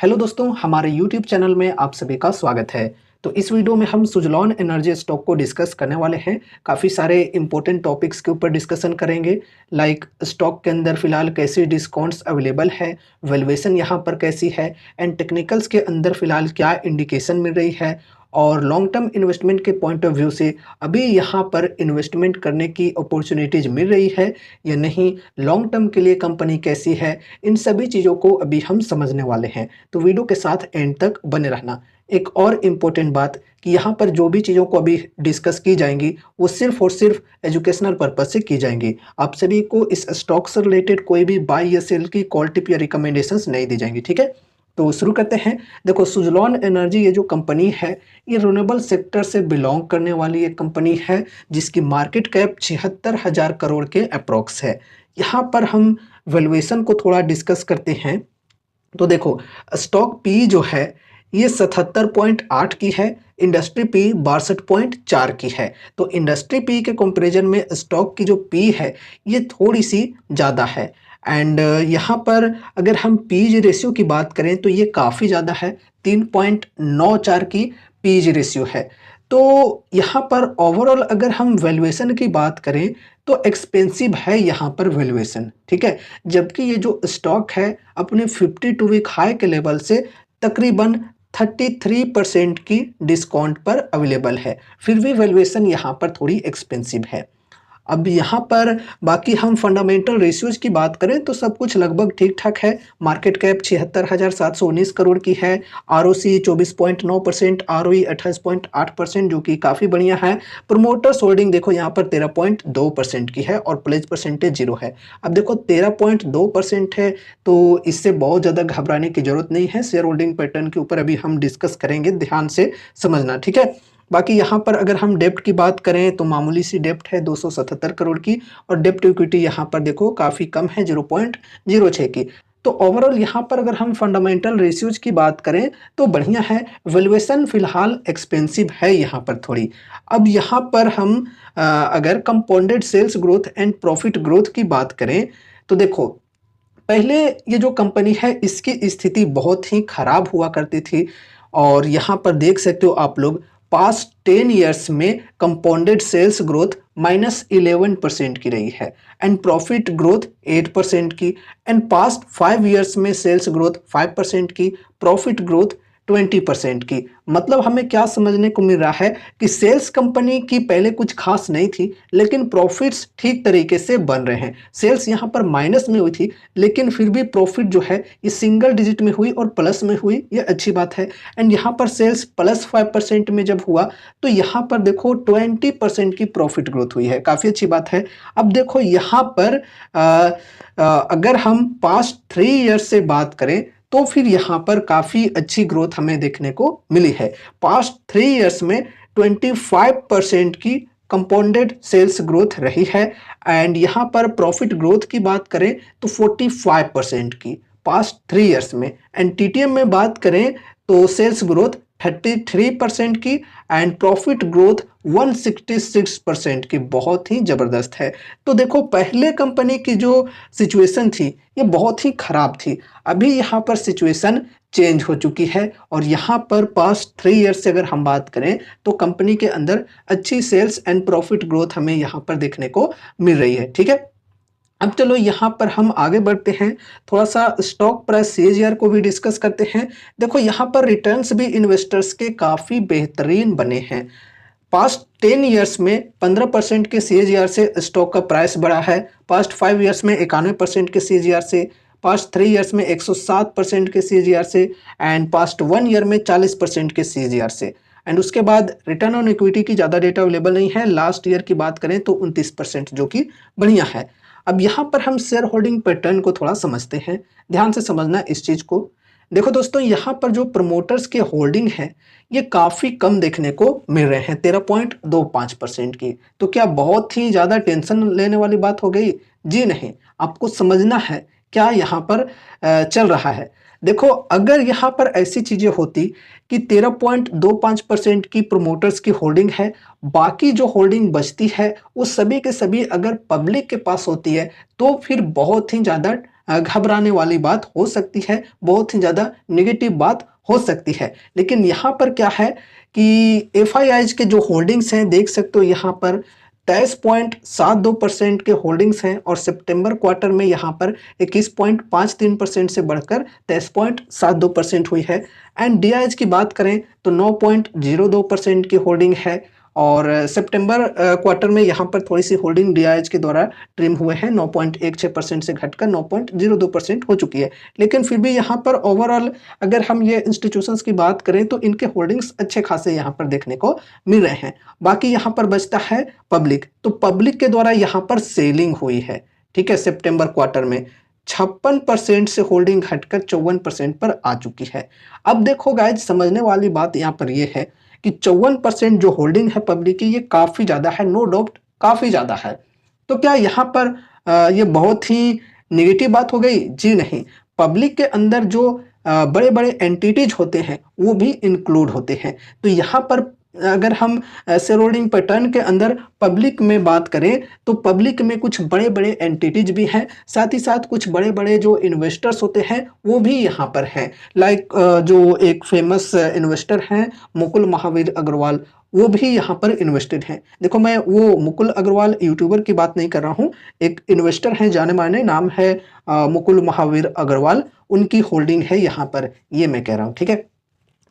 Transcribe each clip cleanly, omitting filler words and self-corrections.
Hello दोस्तों, हमारे YouTube channel में आप सभी का स्वागत है। तो इस वीडियो में हम सुज़लॉन एनर्जी स्टॉक को डिस्कस करने वाले हैं। काफ़ी सारे इंपॉर्टेंट टॉपिक्स के ऊपर डिस्कशन करेंगे, लाइक स्टॉक के अंदर फिलहाल कैसे डिस्काउंट्स अवेलेबल है, वैल्यूएशन यहाँ पर कैसी है, एंड टेक्निकल्स के अंदर फिलहाल क्या इंडिकेशन मिल रही है, और लॉन्ग टर्म इन्वेस्टमेंट के पॉइंट ऑफ व्यू से अभी यहाँ पर इन्वेस्टमेंट करने की अपॉर्चुनिटीज़ मिल रही है या नहीं, लॉन्ग टर्म के लिए कंपनी कैसी है, इन सभी चीज़ों को अभी हम समझने वाले हैं। तो वीडियो के साथ एंड तक बने रहना। एक और इम्पोर्टेंट बात कि यहाँ पर जो भी चीज़ों को अभी डिस्कस की जाएंगी वो सिर्फ और सिर्फ एजुकेशनल पर्पज से की जाएंगी। आप सभी को इस स्टॉक से रिलेटेड कोई भी बाय या सेल की कॉल टिप या रिकमेंडेशंस नहीं दी जाएंगी, ठीक है। तो शुरू करते हैं। देखो, सुज़लॉन एनर्जी ये जो कंपनी है ये रिन्यूएबल सेक्टर से बिलोंग करने वाली एक कंपनी है जिसकी मार्केट कैप 76,000 करोड़ के अप्रॉक्स है। यहाँ पर हम वैल्यूएशन को थोड़ा डिस्कस करते हैं। तो देखो, स्टॉक पी जो है ये 77.8 की है, इंडस्ट्री पी 62.4 की है। तो इंडस्ट्री पी के कंपैरिजन में स्टॉक की जो पी है ये थोड़ी सी ज़्यादा है। एंड यहाँ पर अगर हम पीज रेशियो की बात करें तो ये काफ़ी ज़्यादा है, 3.94 की पीज रेशियो है। तो यहाँ पर ओवरऑल अगर हम वैल्यूएशन की बात करें तो एक्सपेंसिव है यहाँ पर वैल्यूएशन, ठीक है। जबकि ये जो स्टॉक है अपने 52 वीक हाई के लेवल से तकरीबन 33% की डिस्काउंट पर अवेलेबल है, फिर भी वैल्यूएशन यहाँ पर थोड़ी एक्सपेंसिव है। अब यहाँ पर बाकी हम फंडामेंटल रेशियोज की बात करें तो सब कुछ लगभग ठीक ठाक है। मार्केट कैप 76,719 करोड़ की है, आरओसी 24.9%, आरओई 28.8% जो कि काफ़ी बढ़िया है। प्रमोटर्स होल्डिंग देखो यहाँ पर 13.2% की है और प्लेज परसेंटेज 0 है। अब देखो 13.2% है तो इससे बहुत ज़्यादा घबराने की जरूरत नहीं है। शेयर होल्डिंग पैटर्न के ऊपर अभी हम डिस्कस करेंगे, ध्यान से समझना, ठीक है। बाकी यहाँ पर अगर हम डेप्ट की बात करें तो मामूली सी डेप्ट है 277 करोड़ की, और डेप्ट इक्विटी यहाँ पर देखो काफ़ी कम है 0.06 की। तो ओवरऑल यहाँ पर अगर हम फंडामेंटल रेशियोज की बात करें तो बढ़िया है। वैल्यूएशन फिलहाल एक्सपेंसिव है यहाँ पर थोड़ी। अब यहाँ पर हम अगर compounded sales growth and profit growth की बात करें तो देखो, पहले ये जो कंपनी है इसकी स्थिति बहुत ही खराब हुआ करती थी, और यहाँ पर देख सकते हो आप लोग पास्ट 10 ईयर्स में कंपाउंडेड सेल्स ग्रोथ -11% की रही है, एंड प्रॉफिट ग्रोथ 8% की, एंड पास्ट 5 ईयर्स में सेल्स ग्रोथ 5% की, प्रॉफिट ग्रोथ 20% की। मतलब हमें क्या समझने को मिल रहा है कि सेल्स कंपनी की पहले कुछ खास नहीं थी, लेकिन प्रॉफिट्स ठीक तरीके से बन रहे हैं। सेल्स यहाँ पर माइनस में हुई थी, लेकिन फिर भी प्रॉफिट जो है ये सिंगल डिजिट में हुई और प्लस में हुई, ये अच्छी बात है। एंड यहाँ पर सेल्स +5% में जब हुआ तो यहाँ पर देखो 20% की प्रॉफिट ग्रोथ हुई है, काफ़ी अच्छी बात है। अब देखो यहाँ पर अगर हम पास्ट 3 ईयर्स से बात करें तो फिर यहाँ पर काफ़ी अच्छी ग्रोथ हमें देखने को मिली है। पास्ट 3 ईयर्स में 25% की कंपाउंडेड सेल्स ग्रोथ रही है, एंड यहाँ पर प्रॉफिट ग्रोथ की बात करें तो 45% की पास्ट 3 ईयर्स में, एंड टीटीएम में बात करें तो सेल्स ग्रोथ 33% की एंड प्रॉफिट ग्रोथ 166% की, बहुत ही ज़बरदस्त है। तो देखो, पहले कंपनी की जो सिचुएशन थी ये बहुत ही ख़राब थी, अभी यहाँ पर सिचुएशन चेंज हो चुकी है, और यहाँ पर पास्ट 3 ईयर्स से अगर हम बात करें तो कंपनी के अंदर अच्छी सेल्स एंड प्रॉफिट ग्रोथ हमें यहाँ पर देखने को मिल रही है, ठीक है। अब चलो यहाँ पर हम आगे बढ़ते हैं, थोड़ा सा स्टॉक प्राइस सीएजीआर को भी डिस्कस करते हैं। देखो, यहाँ पर रिटर्न्स भी इन्वेस्टर्स के काफ़ी बेहतरीन बने हैं। पास्ट 10 ईयर्स में 15% के सीएजीआर से स्टॉक का प्राइस बढ़ा है, पास्ट 5 ईयर्स में 91% के सीएजीआर से, पास्ट 3 ईयर्स में 107% के सीएजीआर से, एंड पास्ट 1 ईयर में 40% के सीएजीआर से। एंड उसके बाद रिटर्न ऑन इक्विटी की ज़्यादा डेटा अवेलेबल नहीं है, लास्ट ईयर की बात करें तो 29%, जो कि बढ़िया है। अब यहाँ पर हम शेयर होल्डिंग पैटर्न को थोड़ा समझते हैं, ध्यान से समझना इस चीज़ को। देखो दोस्तों, यहाँ पर जो प्रमोटर्स के होल्डिंग है ये काफ़ी कम देखने को मिल रहे हैं, 13.25% की। तो क्या बहुत ही ज़्यादा टेंशन लेने वाली बात हो गई? जी नहीं, आपको समझना है क्या यहाँ पर चल रहा है। देखो, अगर यहाँ पर ऐसी चीज़ें होती कि 13.25% की प्रमोटर्स की होल्डिंग है, बाकी जो होल्डिंग बचती है वो सभी के सभी अगर पब्लिक के पास होती है तो फिर बहुत ही ज़्यादा घबराने वाली बात हो सकती है, बहुत ही ज़्यादा नेगेटिव बात हो सकती है। लेकिन यहाँ पर क्या है कि एफआईआईज़ के जो होल्डिंग्स हैं, देख सकते हो यहाँ पर 23.72% के होल्डिंग्स हैं और सितंबर क्वार्टर में यहाँ पर 21.53% से बढ़कर 23.72% हुई है। एंड डीआईएच की बात करें तो 9.02% की होल्डिंग है और सितंबर क्वार्टर में यहाँ पर थोड़ी सी होल्डिंग डीआईएच के द्वारा ट्रिम हुए हैं, 9.16% से घटकर 9.02% हो चुकी है। लेकिन फिर भी यहाँ पर ओवरऑल अगर हम ये इंस्टीट्यूशंस की बात करें तो इनके होल्डिंग्स अच्छे खासे यहाँ पर देखने को मिल रहे हैं। बाकी यहाँ पर बचता है पब्लिक, तो पब्लिक के द्वारा यहाँ पर सेलिंग हुई है, ठीक है। सितंबर क्वार्टर में 56% से होल्डिंग घटकर 54% पर आ चुकी है। अब देखो गाइज, समझने वाली बात यहाँ पर ये है कि 54% जो होल्डिंग है पब्लिक की, ये काफी ज्यादा है, नो डाउट काफी ज्यादा है। तो क्या यहाँ पर ये बहुत ही नेगेटिव बात हो गई? जी नहीं। पब्लिक के अंदर जो बड़े बड़े एंटिटीज होते हैं वो भी इंक्लूड होते हैं। तो यहाँ पर अगर हम शेयर होल्डिंग पैटर्न के अंदर पब्लिक में बात करें तो पब्लिक में कुछ बड़े बड़े एंटिटीज भी हैं, साथ ही साथ कुछ बड़े बड़े जो इन्वेस्टर्स होते हैं वो भी यहाँ पर हैं। लाइक जो एक फेमस इन्वेस्टर हैं मुकुल महावीर अग्रवाल, वो भी यहाँ पर इन्वेस्टेड हैं। देखो, मैं वो मुकुल अग्रवाल यूट्यूबर की बात नहीं कर रहा हूँ, एक इन्वेस्टर हैं, जाने माने नाम है मुकुल महावीर अग्रवाल, उनकी होल्डिंग है यहाँ पर, ये मैं कह रहा हूँ, ठीक है।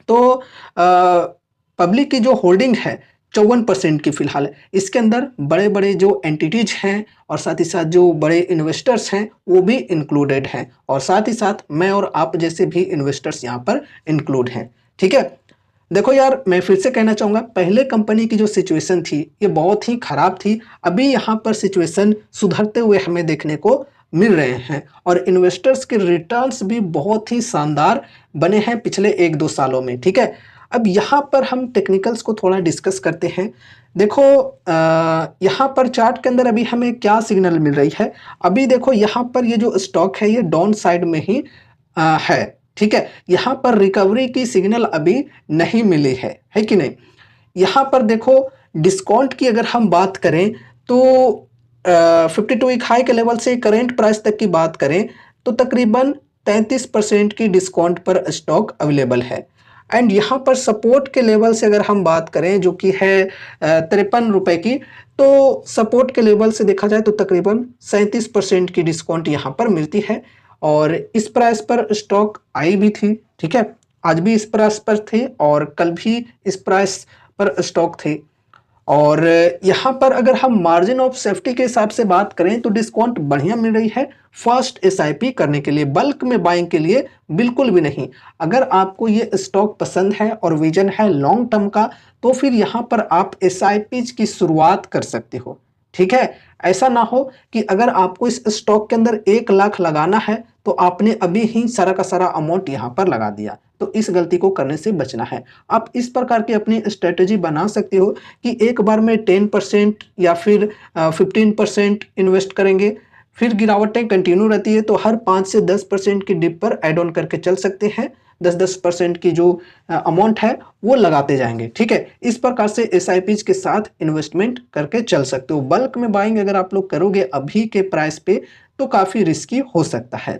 तो पब्लिक की जो होल्डिंग है 54% की फिलहाल है, इसके अंदर बड़े बड़े जो एंटिटीज हैं और साथ ही साथ जो बड़े इन्वेस्टर्स हैं वो भी इंक्लूडेड हैं और साथ ही साथ मैं और आप जैसे भी इन्वेस्टर्स यहाँ पर इंक्लूड हैं, ठीक है। देखो यार, मैं फिर से कहना चाहूँगा, पहले कंपनी की जो सिचुएशन थी ये बहुत ही खराब थी। अभी यहाँ पर सिचुएशन सुधरते हुए हमें देखने को मिल रहे हैं और इन्वेस्टर्स के रिटर्न्स भी बहुत ही शानदार बने हैं पिछले 1-2 सालों में, ठीक है। अब यहाँ पर हम टेक्निकल्स को थोड़ा डिस्कस करते हैं। देखो, यहाँ पर चार्ट के अंदर अभी हमें क्या सिग्नल मिल रही है? अभी देखो, यहाँ पर ये जो स्टॉक है ये डाउन साइड में ही है, ठीक है। यहाँ पर रिकवरी की सिग्नल अभी नहीं मिली है कि नहीं? यहाँ पर देखो, डिस्काउंट की अगर हम बात करें तो 52 वीक हाई के लेवल से करेंट प्राइस तक की बात करें तो तकरीबन 33% की डिस्काउंट पर स्टॉक अवेलेबल है। एंड यहाँ पर सपोर्ट के लेवल से अगर हम बात करें जो कि है 53 रुपए की, तो सपोर्ट के लेवल से देखा जाए तो तकरीबन 37% की डिस्काउंट यहाँ पर मिलती है और इस प्राइस पर स्टॉक आई भी थी, ठीक है। आज भी इस प्राइस पर थी और कल भी इस प्राइस पर स्टॉक थी। और यहाँ पर अगर हम मार्जिन ऑफ सेफ्टी के हिसाब से बात करें तो डिस्काउंट बढ़िया मिल रही है फर्स्ट एसआईपी करने के लिए, बल्क में बाइंग के लिए बिल्कुल भी नहीं। अगर आपको ये स्टॉक पसंद है और विजन है लॉन्ग टर्म का तो फिर यहाँ पर आप एसआईपी की शुरुआत कर सकते हो, ठीक है। ऐसा ना हो कि अगर आपको इस स्टॉक के अंदर 1 लाख लगाना है तो आपने अभी ही सारा का सारा अमाउंट यहाँ पर लगा दिया, तो इस गलती को करने से बचना है। आप इस प्रकार की अपनी स्ट्रेटेजी बना सकते हो कि एक बार में 10% या फिर 15% इन्वेस्ट करेंगे, फिर गिरावटें कंटिन्यू रहती है तो हर 5 से 10% की डिप पर एड ऑन करके चल सकते हैं। 10% की जो अमाउंट है वो लगाते जाएंगे, ठीक है। इस प्रकार से एसआईपीज के साथ इन्वेस्टमेंट करके चल सकते हो। बल्क में बाइंग अगर आप लोग करोगे अभी के प्राइस पे तो काफ़ी रिस्की हो सकता है,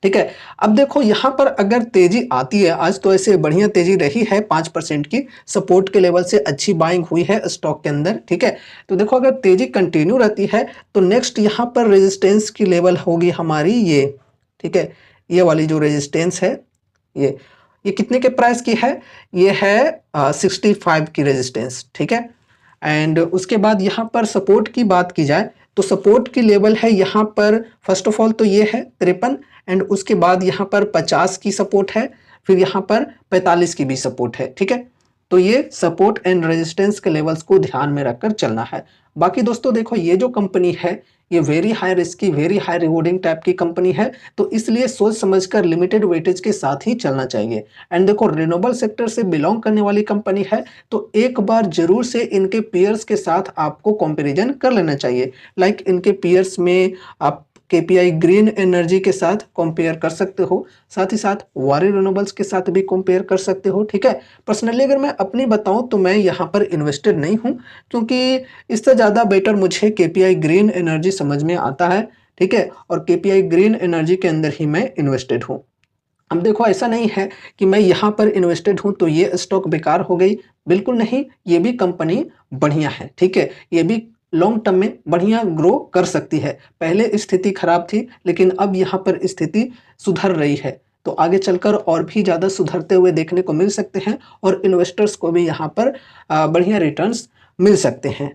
ठीक है। अब देखो, यहाँ पर अगर तेजी आती है, आज तो ऐसे बढ़िया तेजी रही है 5% की, सपोर्ट के लेवल से अच्छी बाइंग हुई है स्टॉक के अंदर, ठीक है। तो देखो, अगर तेजी कंटिन्यू रहती है तो नेक्स्ट यहाँ पर रेजिस्टेंस की लेवल होगी हमारी ये, ठीक है। ये वाली जो रेजिस्टेंस है ये कितने के प्राइस की है? ये है 65 की रेजिस्टेंस, ठीक है। एंड उसके बाद यहाँ पर सपोर्ट की बात की जाए तो सपोर्ट की लेवल है यहाँ पर, फर्स्ट ऑफ ऑल तो ये है 53 एंड उसके बाद यहाँ पर 50 की सपोर्ट है, फिर यहाँ पर 45 की भी सपोर्ट है, ठीक है। तो ये सपोर्ट एंड रेजिस्टेंस के लेवल्स को ध्यान में रखकर चलना है। बाकी दोस्तों देखो, ये जो कंपनी है ये very high risky very high rewarding type की कंपनी है, तो इसलिए सोच समझकर लिमिटेड वेटेज के साथ ही चलना चाहिए। एंड देखो, रिन्यूएबल सेक्टर से बिलोंग करने वाली कंपनी है तो एक बार जरूर से इनके पीयर्स के साथ आपको कंपैरिजन कर लेना चाहिए। लाइक इनके पीयर्स में आप केपीआई ग्रीन एनर्जी के साथ कंपेयर कर सकते हो, साथ ही साथ वारी रिन्यूएबल्स के साथ भी कंपेयर कर सकते हो, ठीक है। पर्सनली अगर मैं अपनी बताऊं तो मैं यहाँ पर इन्वेस्टेड नहीं हूँ, क्योंकि इससे ज़्यादा बेटर मुझे केपीआई ग्रीन एनर्जी समझ में आता है। ठीक है, और केपीआई ग्रीन एनर्जी के अंदर ही मैं इन्वेस्टेड हूँ। अब देखो ऐसा नहीं है कि मैं यहाँ पर इन्वेस्टेड हूँ तो ये स्टॉक बेकार हो गई, बिल्कुल नहीं, ये भी कंपनी बढ़िया है, ठीक है, ये भी लॉन्ग टर्म में बढ़िया ग्रो कर सकती है। पहले स्थिति खराब थी लेकिन अब यहाँ पर स्थिति सुधर रही है, तो आगे चलकर और भी ज़्यादा सुधरते हुए देखने को मिल सकते हैं और इन्वेस्टर्स को भी यहाँ पर बढ़िया रिटर्न्स मिल सकते हैं,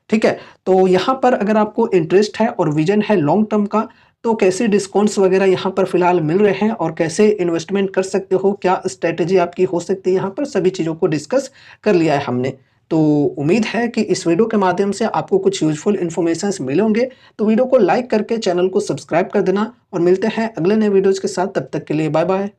ठीक है। तो यहाँ पर अगर आपको इंटरेस्ट है और विजन है लॉन्ग टर्म का, तो कैसे डिस्काउंट्स वगैरह यहाँ पर फिलहाल मिल रहे हैं और कैसे इन्वेस्टमेंट कर सकते हो, क्या स्ट्रेटेजी आपकी हो सकती है, यहाँ पर सभी चीज़ों को डिस्कस कर लिया है हमने। तो उम्मीद है कि इस वीडियो के माध्यम से आपको कुछ यूजफुल इन्फॉर्मेशंस मिलेंगे। तो वीडियो को लाइक करके चैनल को सब्सक्राइब कर देना और मिलते हैं अगले नए वीडियोज़ के साथ। तब तक के लिए बाय बाय।